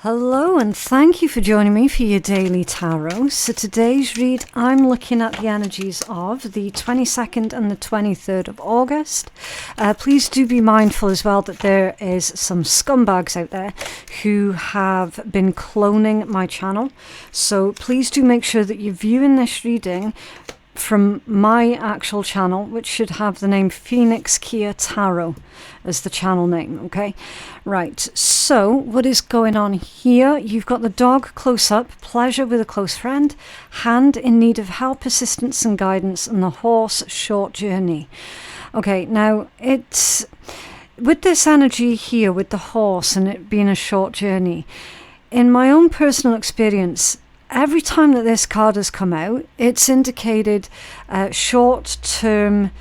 Hello and thank you for joining me for your daily tarot. So today's read, I'm looking at the energies of the 22nd and the 23rd of August. Please do be mindful as well that there is some scumbags out there who have been cloning my channel. So please do make sure that you're viewing this reading from my actual channel, which should have the name Phoenix Keia Tarot as the channel name. Okay, right, so what is going on here? You've got the dog close up, pleasure with a close friend, hand in need of help, assistance and guidance, and the horse, short journey. Okay, now it's with this energy here with the horse and it being a short journey, in my own personal experience, every time that this card has come out, it's indicated short-term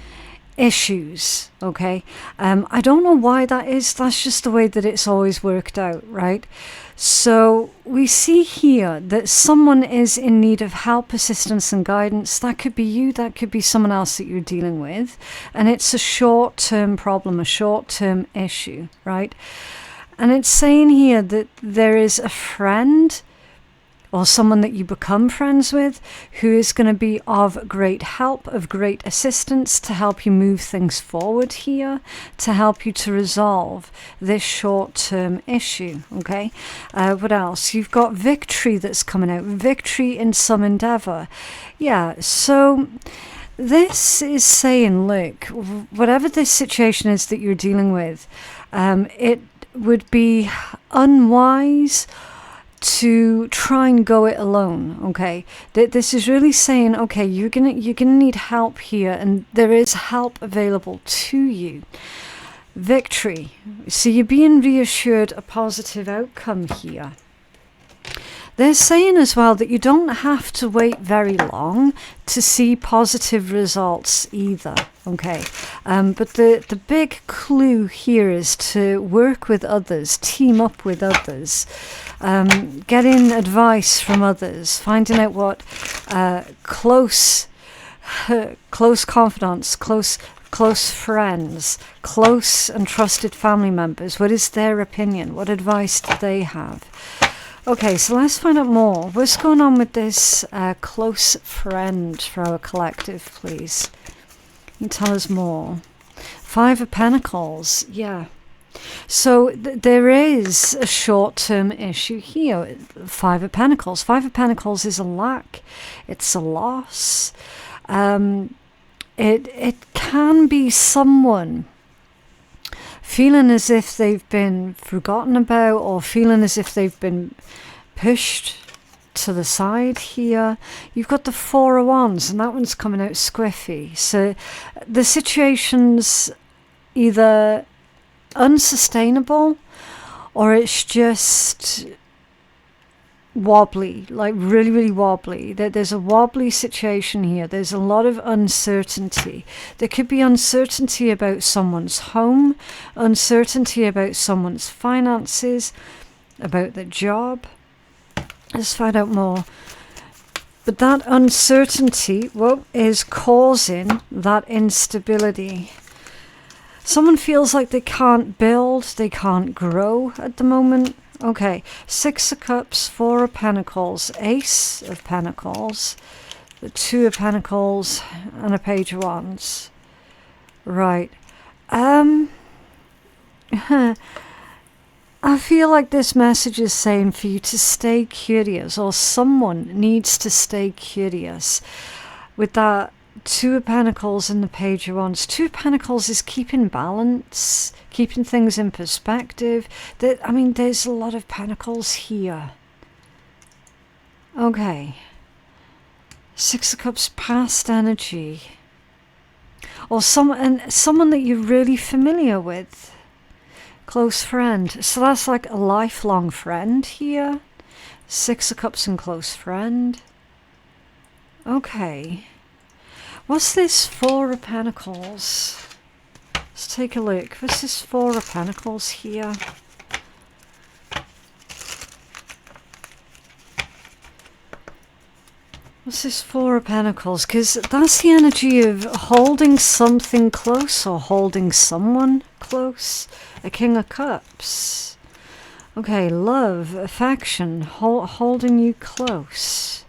issues, okay? I don't know why that is. That's just the way that it's always worked out, right? So we see here that someone is in need of help, assistance and guidance. That could be you, that could be someone else that you're dealing with. And it's a short-term problem, a short-term issue, right? And it's saying here that there is a friend or someone that you become friends with who is going to be of great help, of great assistance to help you move things forward here, to help you to resolve this short-term issue, okay? What else? You've got victory that's coming out, victory in some endeavor. Yeah, so this is saying, look, whatever this situation is that you're dealing with, it would be unwise to try and go it alone, okay? This is really saying, okay, you're gonna need help here, and there is help available to you. Victory. So you're being reassured a positive outcome here. They're saying as well that you don't have to wait very long to see positive results either, okay? But the big clue here is to work with others, team up with others, getting advice from others, finding out what close confidants, close friends, close and trusted family members, what is their opinion? What advice do they have? Okay, so let's find out more. What's going on with this close friend for our collective, please? Can you tell us more? Five of Pentacles, yeah. So there is a short-term issue here. Five of Pentacles. Five of Pentacles is a lack. It's a loss. It can be someone feeling as if they've been forgotten about, or feeling as if they've been pushed to the side here. You've got the Four of Wands, and that one's coming out squiffy. So the situation's either unsustainable or it's just wobbly, like really, really wobbly. There's a wobbly situation here. There's a lot of uncertainty. There could be uncertainty about someone's home, uncertainty about someone's finances, about the job. Let's find out more. But that uncertainty, is causing that instability. Someone feels like they can't build, they can't grow at the moment. Okay, Six of Cups, Four of Pentacles, Ace of Pentacles, the Two of Pentacles, and a Page of Wands. Right. I feel like this message is saying for you to stay curious, or someone needs to stay curious. With that Two of Pentacles and the Page of Wands. Two of Pentacles is keeping balance, keeping things in perspective. There's a lot of Pentacles here. Okay. Six of Cups, past energy. Or someone that you're really familiar with. Close friend. So that's like a lifelong friend here. Six of Cups and close friend. Okay. What's this Four of Pentacles? Let's take a look. What's this Four of Pentacles here? What's this Four of Pentacles? Because that's the energy of holding something close or holding someone close. A King of Cups. Okay, love, affection, holding you close.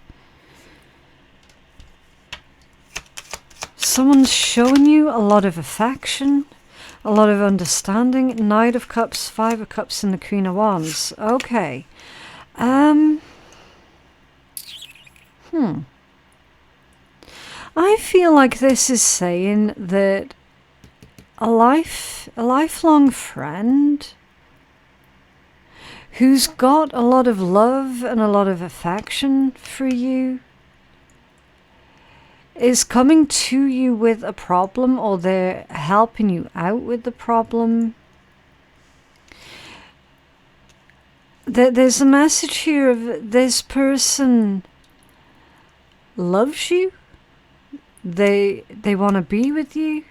Someone's showing you a lot of affection, a lot of understanding. Knight of Cups, Five of Cups, and the Queen of Wands. Okay. I feel like this is saying that a lifelong friend who's got a lot of love and a lot of affection for you is coming to you with a problem, or they're helping you out with the problem. There's a message here of this person loves you. They want to be with you.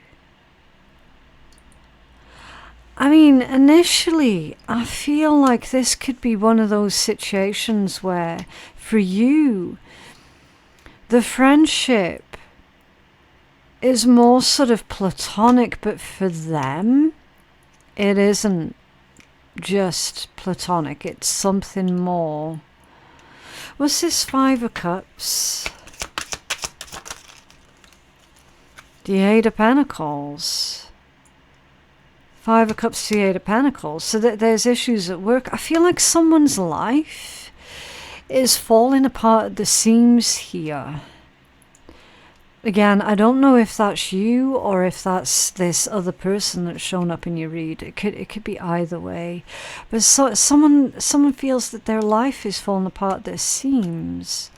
I mean, initially, I feel like this could be one of those situations where, for you, the friendship is more sort of platonic, but for them, it isn't just platonic. It's something more. What's this Five of Cups? The Eight of Pentacles. Five of Cups to the Eight of Pentacles. So that there's issues at work. I feel like someone's life is falling apart at the seams here. Again, I don't know if that's you or if that's this other person that's shown up in your read. It could be either way. But someone feels that their life is falling apart at the seams.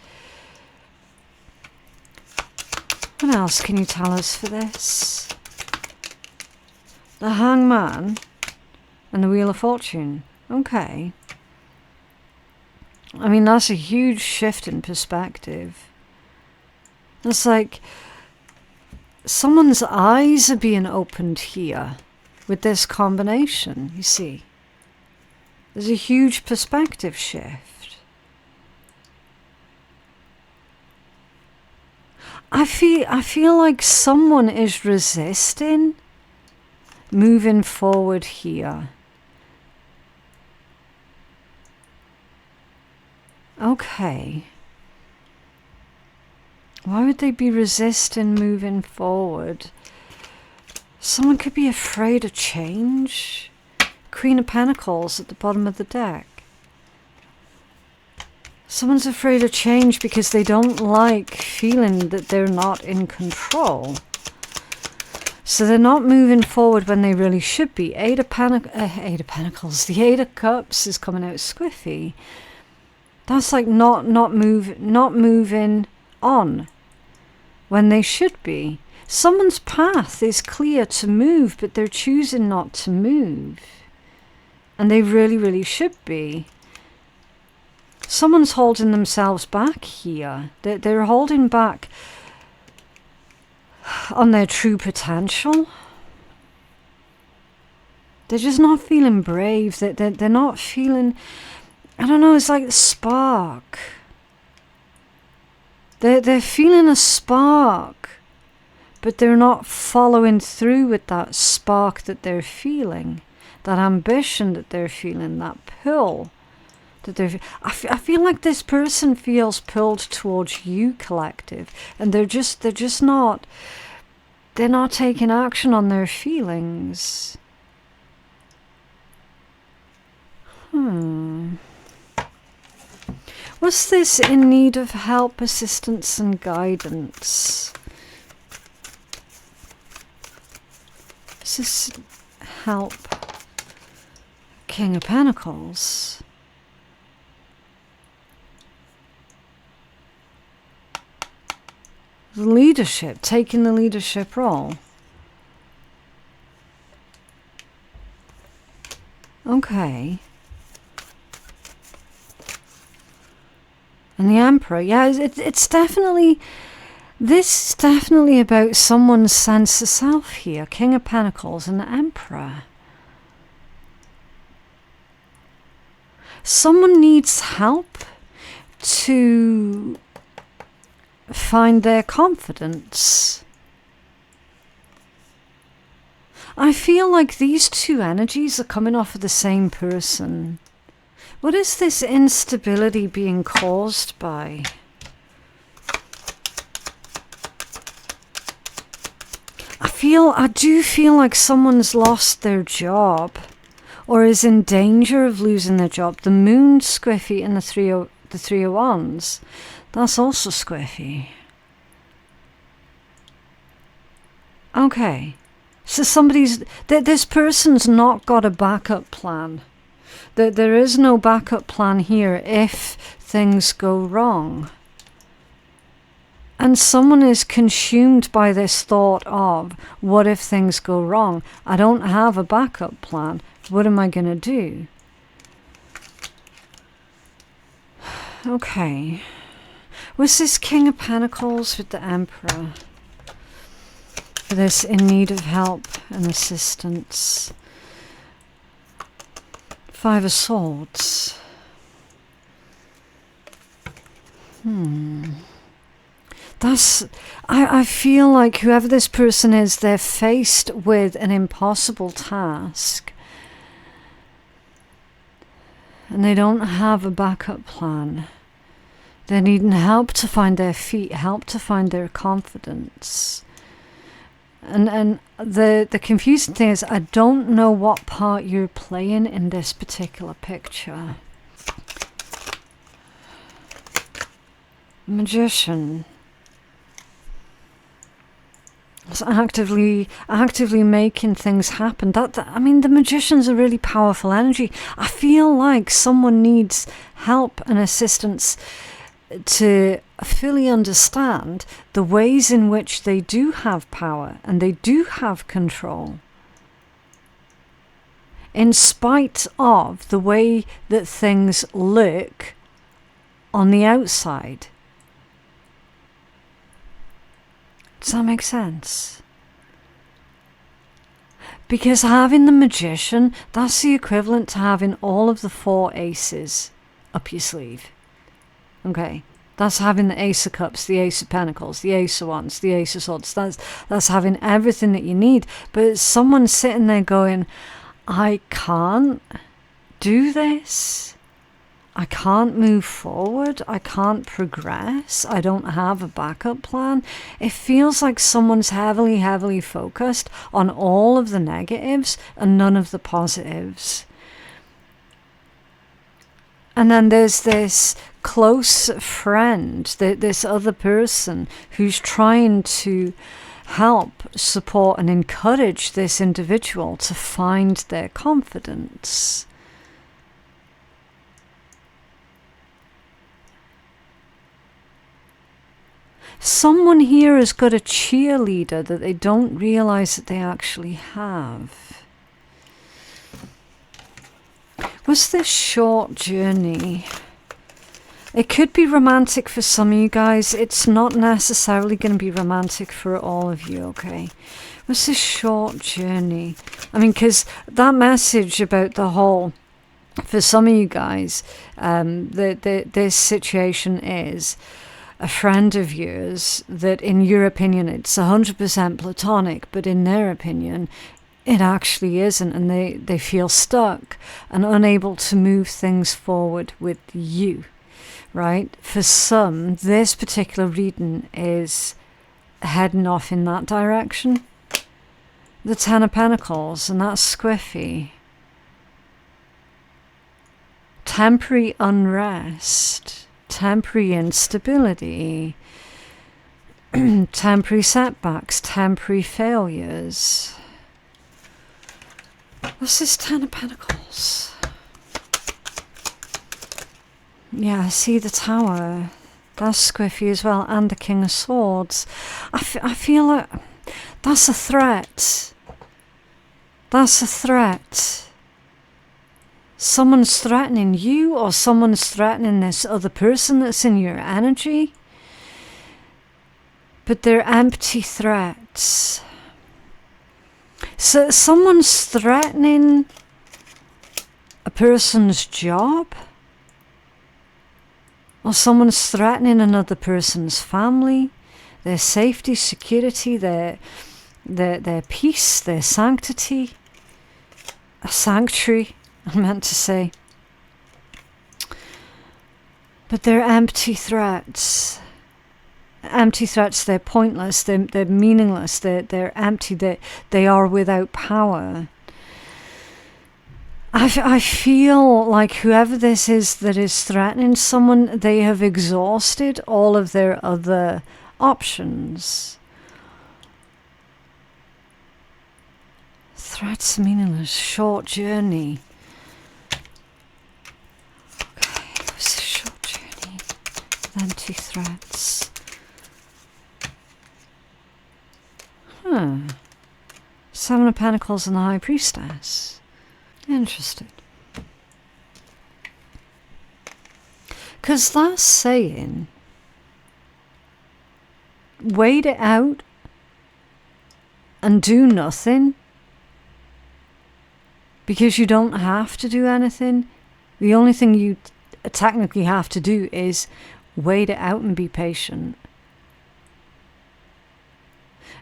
What else can you tell us for this? The Hangman and the Wheel of Fortune. Okay. I mean, that's a huge shift in perspective. It's like someone's eyes are being opened here with this combination, you see. There's a huge perspective shift. I feel like someone is resisting moving forward here. Okay. Why would they be resisting moving forward? Someone could be afraid of change. Queen of Pentacles at the bottom of the deck. Someone's afraid of change because they don't like feeling that they're not in control. So they're not moving forward when they really should be. Eight of Pentacles. The Eight of Cups is coming out squiffy. That's like not moving on when they should be. Someone's path is clear to move, but they're choosing not to move. And they really, really should be. Someone's holding themselves back here. They're holding back on their true potential. They're just not feeling brave. They're not feeling, I don't know, it's like the spark. They're feeling a spark, but they're not following through with that spark that they're feeling, that ambition that they're feeling, that pull that they're. I feel like this person feels pulled towards you, collective, and they're not taking action on their feelings. What's this in need of help, assistance, and guidance? Is this help? King of Pentacles. Leadership, taking the leadership role. Okay. And the Emperor, yeah, it's definitely, this is definitely about someone's sense of self here. King of Pentacles and the Emperor. Someone needs help to find their confidence. I feel like these two energies are coming off of the same person. What is this instability being caused by? I do feel like someone's lost their job or is in danger of losing their job. The moon squiffy and the three of wands, that's also squiffy. Okay, so this person's not got a backup plan. There is no backup plan here if things go wrong. And someone is consumed by this thought of, what if things go wrong? I don't have a backup plan. What am I going to do? Okay. Was this King of Pentacles with the Emperor? For this in need of help and assistance. Five of Swords. I feel like whoever this person is, they're faced with an impossible task. And they don't have a backup plan. They're needing help to find their feet, help to find their confidence. And the confusing thing is, I don't know what part you're playing in this particular picture. Magician. It's actively making things happen. I mean, the Magician's a really powerful energy. I feel like someone needs help and assistance to fully understand the ways in which they do have power and they do have control, in spite of the way that things look on the outside. Does that make sense? Because having the Magician, that's the equivalent to having all of the 4 aces up your sleeve. Okay, that's having the Ace of Cups, the Ace of Pentacles, the Ace of Wands, the Ace of Swords. That's having everything that you need. But someone's sitting there going, I can't do this. I can't move forward. I can't progress. I don't have a backup plan. It feels like someone's heavily focused on all of the negatives and none of the positives. And then there's this close friend, this other person who's trying to help, support and encourage this individual to find their confidence. Someone here has got a cheerleader that they don't realize that they actually have. Was this short journey? It could be romantic for some of you guys. It's not necessarily going to be romantic for all of you, okay? Was this short journey? I mean, because that message about the whole, for some of you guys, this situation is a friend of yours that in your opinion it's 100% platonic, but in their opinion it actually isn't, and they feel stuck and unable to move things forward with you, right? For some, this particular reading is heading off in that direction. The Ten of Pentacles, and that's squiffy. Temporary unrest, temporary instability, temporary setbacks, temporary failures. What's this Ten of Pentacles? Yeah, I see the Tower. That's squiffy as well, and the King of Swords. I feel like that's a threat. That's a threat. Someone's threatening you, or someone's threatening this other person that's in your energy. But they're empty threats. So someone's threatening a person's job, or someone's threatening another person's family, their safety, security, their peace, their sanctity. A sanctuary, I meant to say. But they're empty threats. Empty threats, they're pointless, they're meaningless, they're empty, they are without power. I feel like whoever this is that is threatening someone, they have exhausted all of their other options. Threats meaningless, short journey. Okay, it's a short journey with empty threats. Seven of Pentacles and the High Priestess. Interesting. Because that's saying, wait it out and do nothing, because you don't have to do anything. The only thing you technically have to do is wait it out and be patient.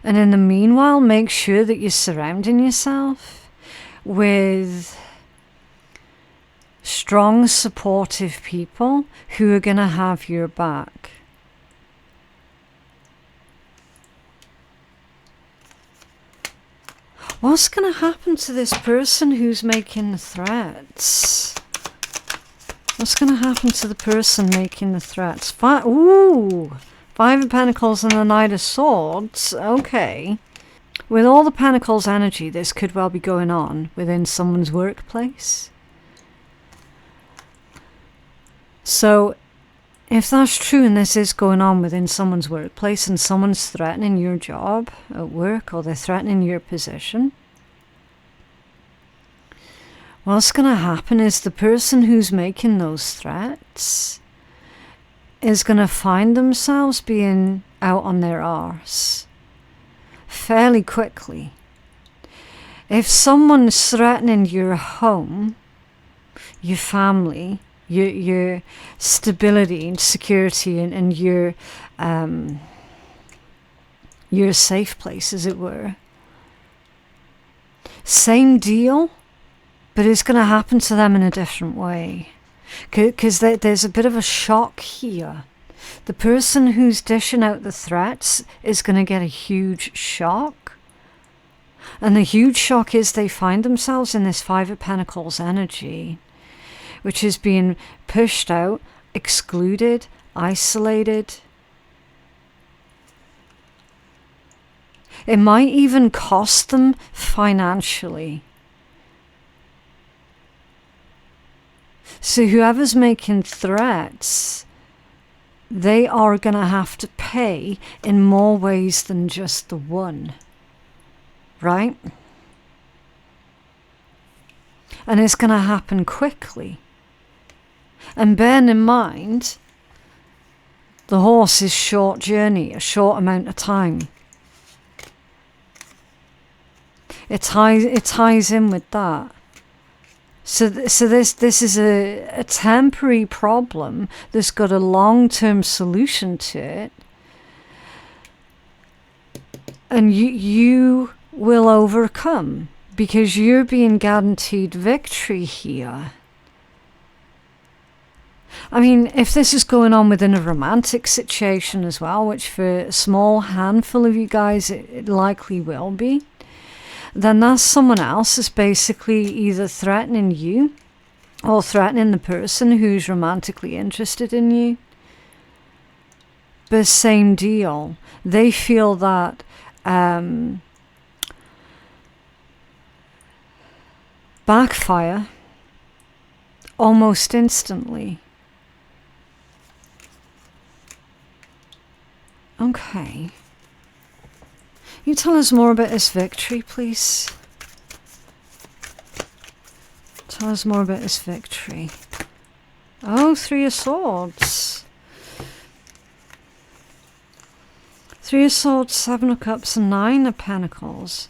And in the meanwhile, make sure that you're surrounding yourself with strong, supportive people who are going to have your back. What's going to happen to this person who's making the threats? What's going to happen to the person making the threats? Five of Pentacles and the Knight of Swords. Okay. With all the Pentacles energy, this could well be going on within someone's workplace. So, if that's true and this is going on within someone's workplace and someone's threatening your job at work or they're threatening your position, what's going to happen is the person who's making those threats is going to find themselves being out on their arse fairly quickly. If someone's threatening your home, your family, your stability and security and your safe place, as it were, same deal, but it's going to happen to them in a different way. Because there's a bit of a shock here. The person who's dishing out the threats is going to get a huge shock. And the huge shock is they find themselves in this Five of Pentacles energy, which is being pushed out, excluded, isolated. It might even cost them financially. So whoever's making threats, they are going to have to pay in more ways than just the one. Right? And it's going to happen quickly. And bearing in mind, the horse is short journey, a short amount of time. It ties in with that. So this is a temporary problem that's got a long-term solution to it. And you will overcome because you're being guaranteed victory here. I mean, if this is going on within a romantic situation as well, which for a small handful of you guys it likely will be, then that's someone else is basically either threatening you or threatening the person who's romantically interested in you. But same deal. They feel that backfire almost instantly. Okay. You tell us more about this victory, please. Tell us more about this victory. Oh, Three of Swords. Three of Swords, Seven of Cups, and Nine of Pentacles.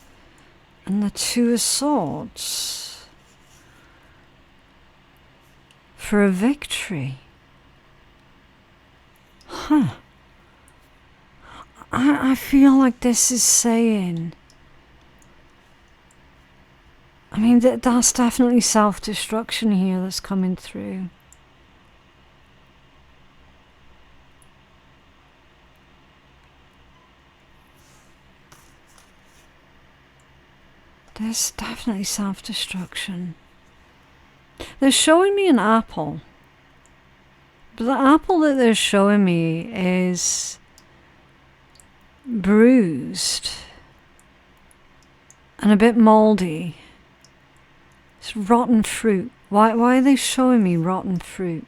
And the Two of Swords. For a victory. Huh. I feel like this is saying, I mean, that's definitely self-destruction here that's coming through. There's definitely self-destruction. They're showing me an apple. But the apple that they're showing me is bruised and a bit moldy. It's rotten fruit. Why are they showing me rotten fruit?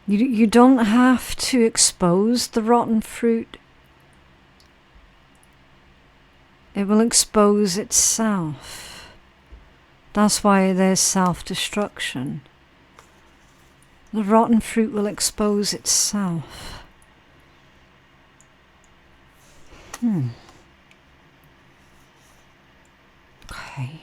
You don't have to expose the rotten fruit. It will expose itself. That's why there's self-destruction. The rotten fruit will expose itself. Okay.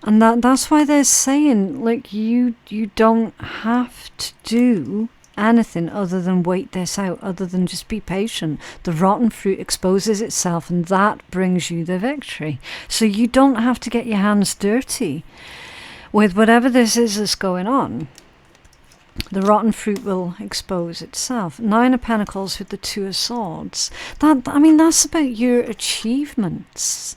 And that's why they're saying, like, you don't have to do anything other than wait this out, other than just be patient. The rotten fruit exposes itself, and that brings you the victory. So you don't have to get your hands dirty with whatever this is that's going on. The rotten fruit will expose itself. 9 of Pentacles with the 2 of Swords. That's about your achievements.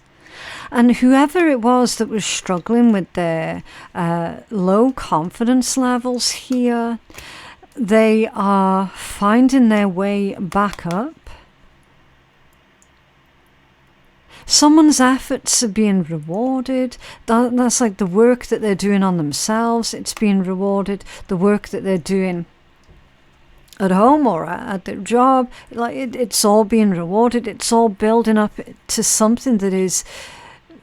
And whoever it was that was struggling with their low confidence levels here, they are finding their way back up. Someone's efforts are being rewarded. That's like the work that they're doing on themselves. It's being rewarded. The work that they're doing at home or at their job, it's all being rewarded. It's all building up to something that is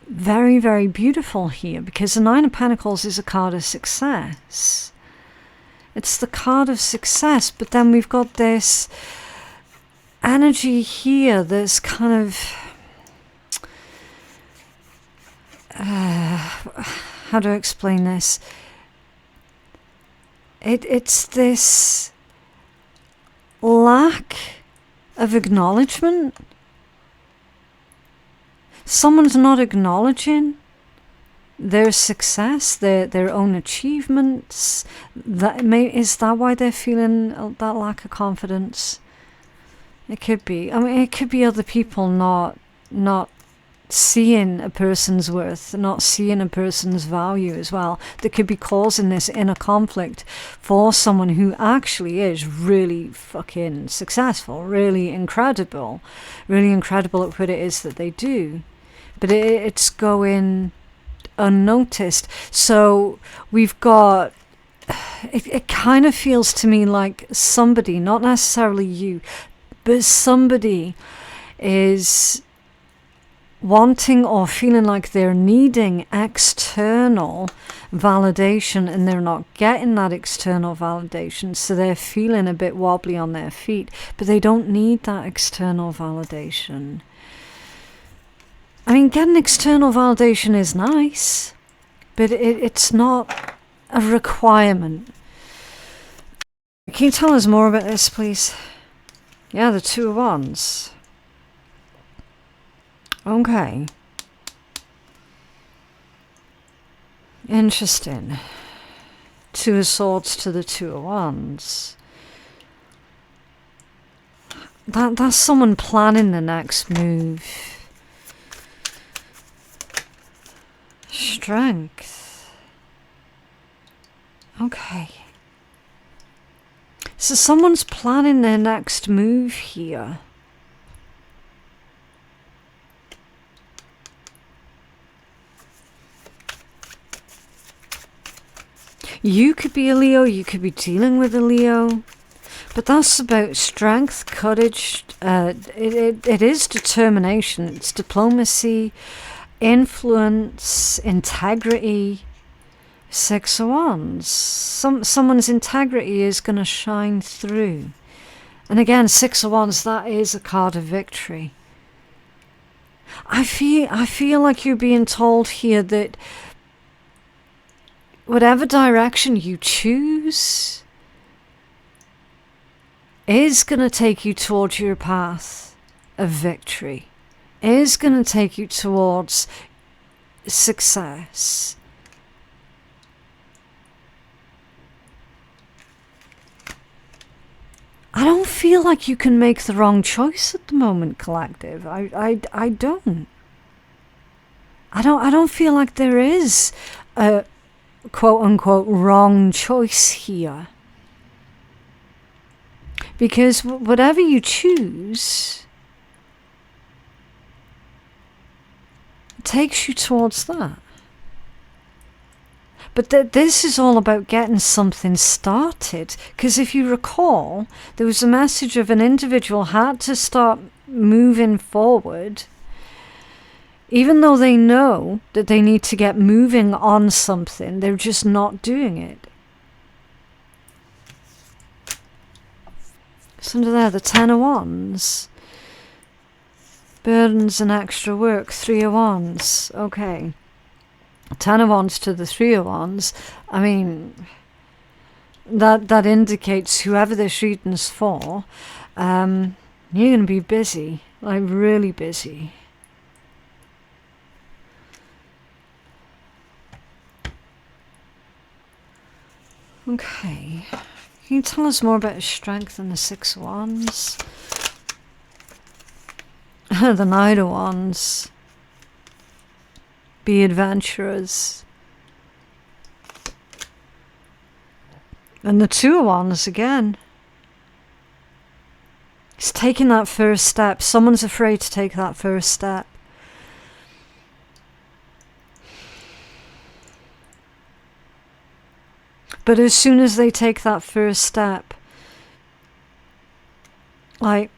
very, very beautiful here, because the 9 of Pentacles is a card of success. It's the card of success, but then we've got this energy here that's kind of... how do I explain this? It's this lack of acknowledgement. Someone's not acknowledging their success, their own achievements. Is that why they're feeling that lack of confidence? It could be. It could be other people not seeing a person's worth, not seeing a person's value as well, that could be causing this inner conflict for someone who actually is really fucking successful, really incredible at what it is that they do. But it's going unnoticed. So we've got... It kind of feels to me like somebody, not necessarily you, but somebody is wanting or feeling like they're needing external validation, and they're not getting that external validation, so they're feeling a bit wobbly on their feet. But they don't need that external validation. Getting external validation is nice, but it's not a requirement. Can you tell us more about this, please? Yeah, the 2 of Wands. Okay. Interesting. 2 of Swords to the 2 of Wands. That's someone planning the next move. Strength. Okay. So someone's planning their next move here. You could be a Leo, you could be dealing with a Leo, but that's about strength, courage. It is determination, it's diplomacy, influence, integrity. 6 of Wands. Someone's integrity is going to shine through. And again, 6 of Wands, that is a card of victory. I feel like you're being told here that whatever direction you choose is going to take you towards your path of victory, is going to take you towards success. I don't feel like you can make the wrong choice at the moment, collective. I don't. I don't feel like there is a quote unquote wrong choice here. Because whatever you choose takes you towards that. But this is all about getting something started. Because if you recall, there was a message of an individual had to start moving forward, even though they know that they need to get moving on something, they're just not doing it. So under there, the 10 of Wands. Burdens and extra work, 3 of Wands. Okay. 10 of Wands to the 3 of Wands. I mean, that indicates whoever this reading's for, you're going to be busy, like really busy. Okay. Can you tell us more about his strength than the 6 of Wands? The 9 of Wands. Be adventurous. And the 2 of Wands again. He's taking that first step. Someone's afraid to take that first step. But as soon as they take that first step, like,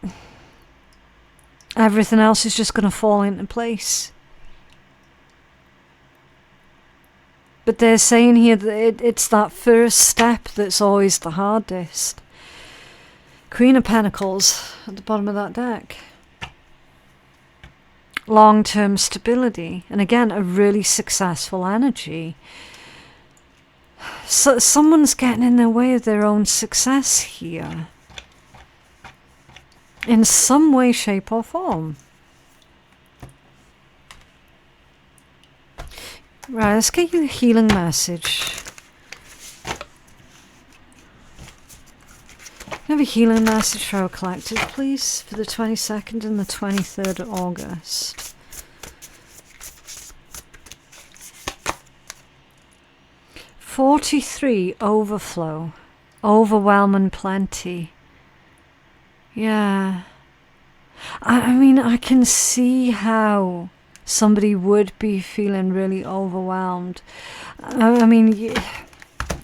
everything else is just going to fall into place. But they're saying here that it's that first step that's always the hardest. Queen of Pentacles at the bottom of that deck. Long-term stability. And again, a really successful energy. So someone's getting in the way of their own success here. In some way, shape or form. Right, let's get you a healing message. Can I have a healing message for our collective, please? For the 22nd and the 23rd of August. "43 overflow. Overwhelm and plenty." Yeah. I mean, I can see how somebody would be feeling really overwhelmed. I mean,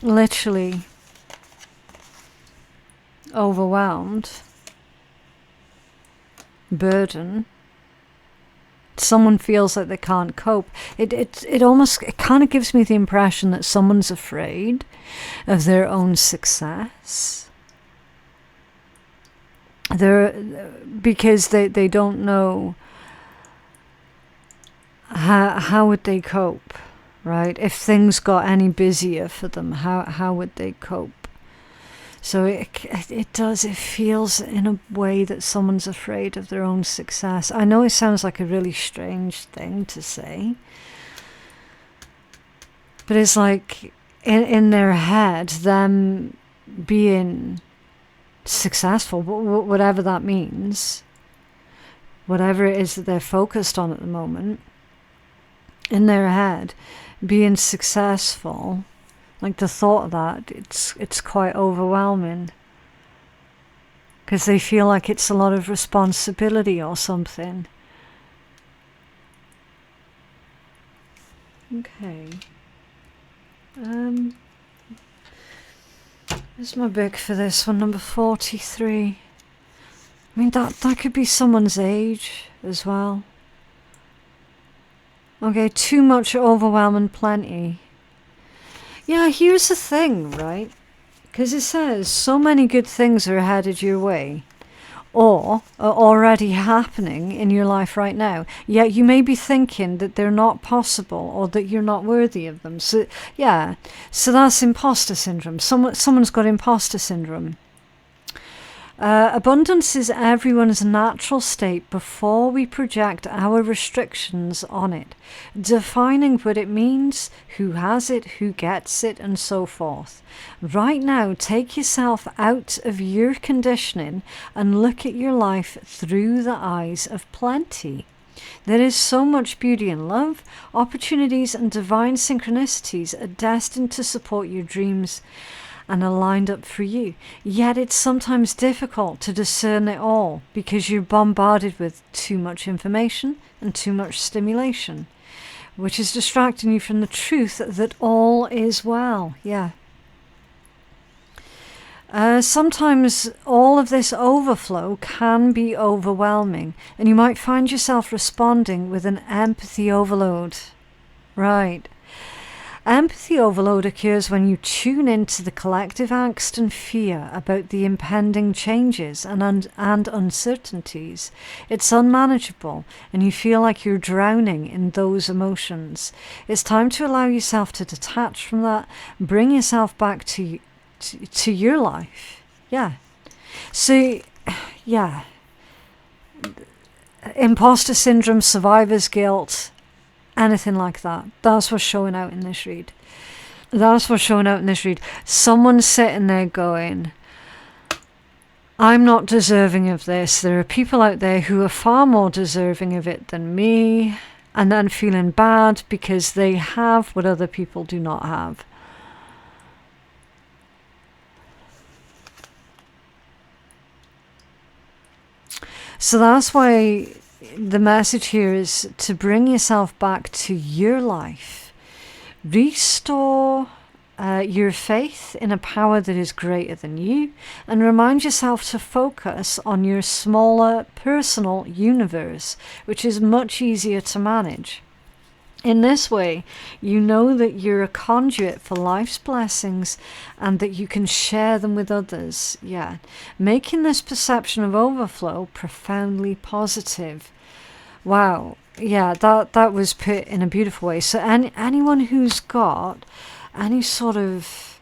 literally overwhelmed. Burden. Someone feels like they can't cope. It almost, it kind of gives me the impression that someone's afraid of their own success. Because they don't know how would they cope, right? If things got any busier for them, how would they cope? So it feels in a way that someone's afraid of their own success. I know it sounds like a really strange thing to say, but it's like in their head, them being successful, whatever that means, whatever it is that they're focused on at the moment, in their head, being successful, like the thought of that, it's quite overwhelming. Because they feel like it's a lot of responsibility or something. Okay. Where's my book for this one? Number 43. I mean, that could be someone's age as well. Okay, too much overwhelm and plenty. Yeah, here's the thing, right? Because it says so many good things are headed your way, or are already happening in your life right now. Yet you may be thinking that they're not possible or that you're not worthy of them. So yeah, so that's imposter syndrome. Someone's got imposter syndrome. Abundance is everyone's natural state before we project our restrictions on it, defining what it means, who has it, who gets it, and so forth. Right now, take yourself out of your conditioning and look at your life through the eyes of plenty. There is so much beauty and love, opportunities and divine synchronicities are destined to support your dreams and are lined up for you. Yet it's sometimes difficult to discern it all because you're bombarded with too much information and too much stimulation, which is distracting you from the truth that all is well. Yeah. Sometimes all of this overflow can be overwhelming, and you might find yourself responding with an empathy overload. Right. Empathy overload occurs when you tune into the collective angst and fear about the impending changes and uncertainties. It's unmanageable, and you feel like you're drowning in those emotions. It's time to allow yourself to detach from that, bring yourself back to your life. Yeah. So, yeah. Imposter syndrome, survivor's guilt, anything like that. That's what's showing out in this read. Someone's sitting there going, I'm not deserving of this. There are people out there who are far more deserving of it than me. And then feeling bad because they have what other people do not have. So that's why the message here is to bring yourself back to your life. Restore your faith in a power that is greater than you, and remind yourself to focus on your smaller personal universe, which is much easier to manage. In this way, you know that you're a conduit for life's blessings and that you can share them with others. Yeah, making this perception of overflow profoundly positive. Wow, yeah, that was put in a beautiful way. So anyone who's got any sort of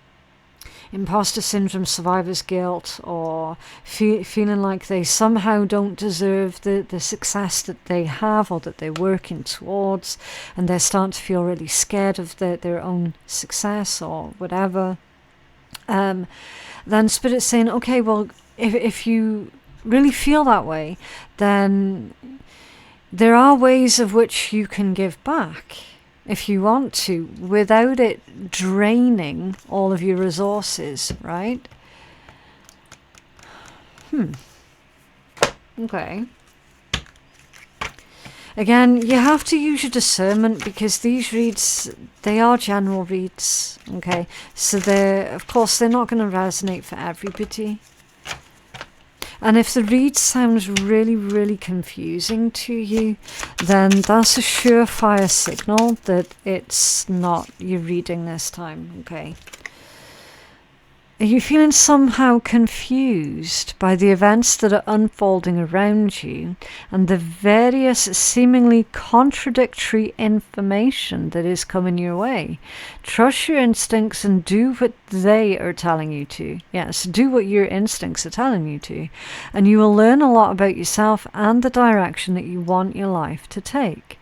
imposter syndrome, survivor's guilt, or feeling like they somehow don't deserve the success that they have or that they're working towards, and they're starting to feel really scared of their own success or whatever, then Spirit's saying, okay, well, if you really feel that way, then there are ways of which you can give back if you want to, without it draining all of your resources, right? Okay. Again, you have to use your discernment because these reads, they are general reads, okay? So of course, they're not going to resonate for everybody. And if the read sounds really, really confusing to you, then that's a surefire signal that it's not your reading this time, okay? Are you feeling somehow confused by the events that are unfolding around you and the various seemingly contradictory information that is coming your way? Trust your instincts and do what they are telling you to. Yes, do what your instincts are telling you to. And you will learn a lot about yourself and the direction that you want your life to take.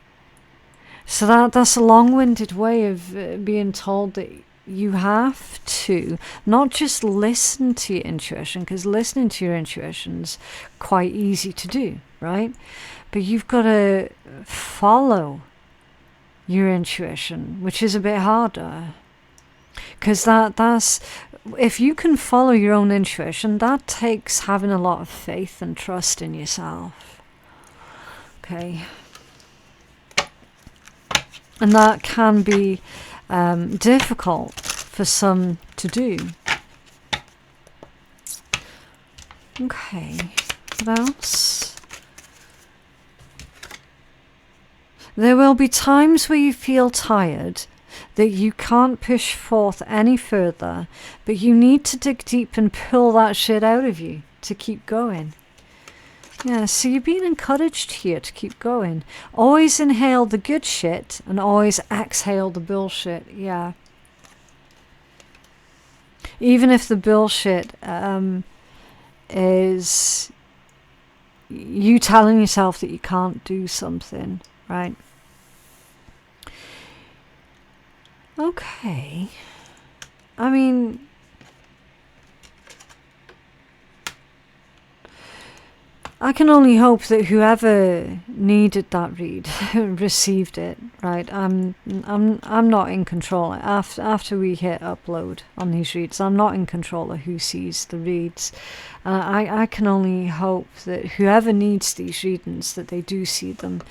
So that's a long-winded way of being told that you have to not just listen to your intuition, because listening to your intuition's quite easy to do, right? But you've got to follow your intuition, which is a bit harder. Because that's if you can follow your own intuition, that takes having a lot of faith and trust in yourself. Okay. And that can be difficult for some to do. Okay, what else? There will be times where you feel tired, that you can't push forth any further, but you need to dig deep and pull that shit out of you to keep going. Yeah, so you're being encouraged here to keep going. Always inhale the good shit and always exhale the bullshit. Yeah. Even if the bullshit is you telling yourself that you can't do something, right? Okay. I mean, I can only hope that whoever needed that read received it, right? I'm not in control. After we hit upload on these reads, I'm not in control of who sees the reads. I can only hope that whoever needs these readings, that they do see them.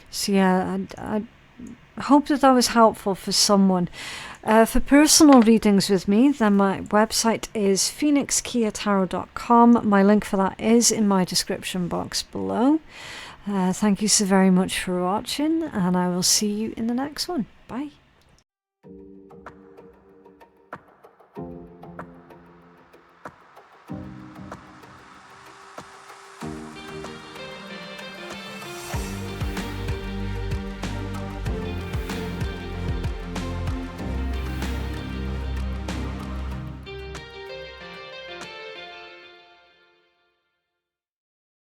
So yeah, I hope that was helpful for someone. For personal readings with me, then my website is phoenixkeiatarot.com. My link for that is in my description box below. Thank you so very much for watching, and I will see you in the next one. Bye.